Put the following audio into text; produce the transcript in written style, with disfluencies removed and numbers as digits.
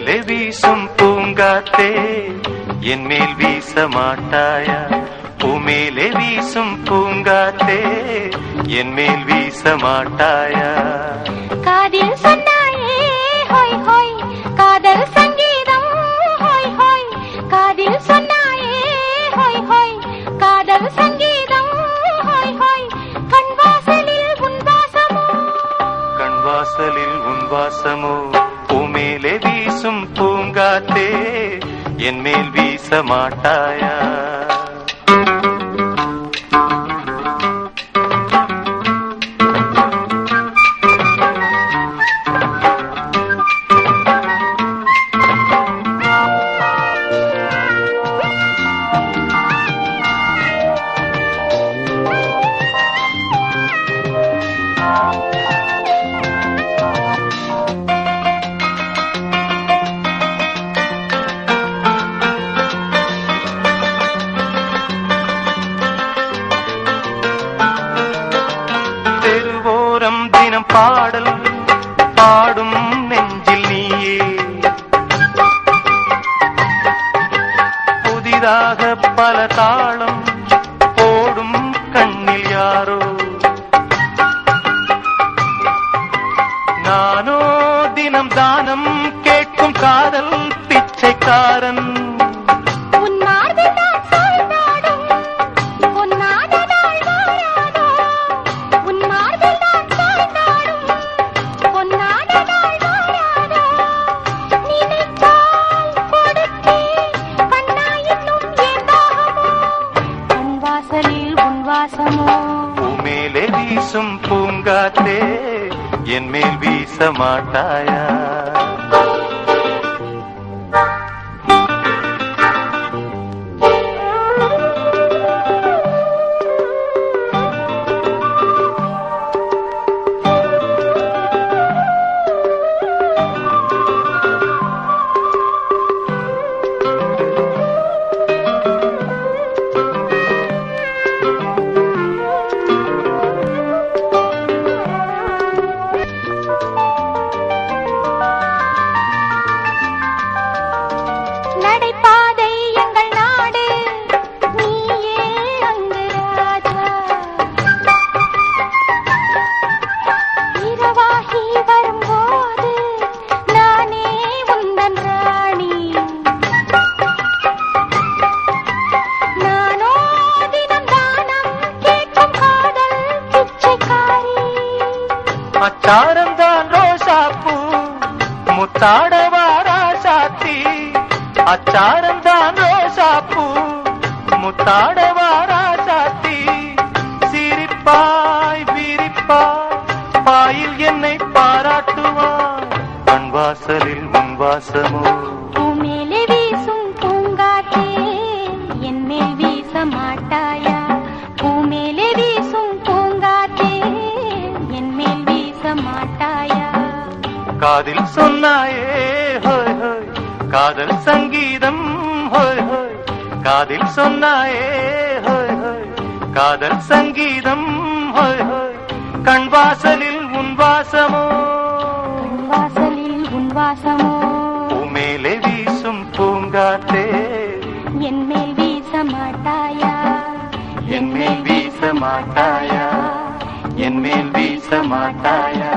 பூமேலே வீசும் பூங்காத்தே என் மேல் வீச மாட்டாயா? பூமேலே வீசும் பூங்காத்தே என் மேல் வீச மாட்டாயா? காதில் சொன்னாயே ஹோய் ஹோய் காதல் சங்கீதம் ஹோய் ஹோய் காதில் சொன்னாயே ஹோய் ஹோய் காதல் சங்கீதம் ஹோய் ஹோய் கண் வாசலில் உன் வாசமோ கண் வாசலில் உன் வாசமோ பூமேலே வீசும் பூங்காத்தே என் மேல் வீச மாட்டாயா? தினம் பாடல் பாடும் நெஞ்சில் நீயே புதிதாக பல தாளம் போடும் கண்ணில் யாரோ நானோ தினம் தானம் கேட்கும் காதல் பிச்சைக்காரன் பூமேலே வீசும் பூங்காத்தே என் மேல் வீச மாட்டாயா? நடைபாதை எங்கள் நாடு நீயே அங்கு ராஜா இரவாகி வரும்போது நானே உந்தன் ராணி நானோ தினம் தானம் கேட்கும் காதல் பிச்சைக்காரி அச்சாரம்தான் ரோசாப்பூ முத்தாடவாரா சாத்தி அச்சாரம்தான் ரோசாப்பூ முத்தாடவாரா சாத்தி சிரிப்பாய் விரிப்பாய் பாயில் என்னை பாராட்டுவாய் கண் வாசலில் உன் வாசமோ பூமேலே வீசும் பூங்காத்தே என் மேல் வீச மாட்டாயா? பூமேலே வீசும் பூங்காத்தே என் மேல் வீச மாட்டாயா? காதில் சொன்னாயே ஹோய் ஹோய் காதல் சங்கீதம் ஹோய் ஹோய் காதில் சொன்னாயே ஹோய் ஹோய் காதல் சங்கீதம் ஹோய் ஹோய் கண் வாசலில் உன் வாசமோ கண் வாசலில் உன் வாசமோ பூமேலே வீசும் பூங்காத்தே என் மேல் வீச மாட்டாயா? என் மேல் வீச மாட்டாயா? என் மேல் வீச மாட்டாயா?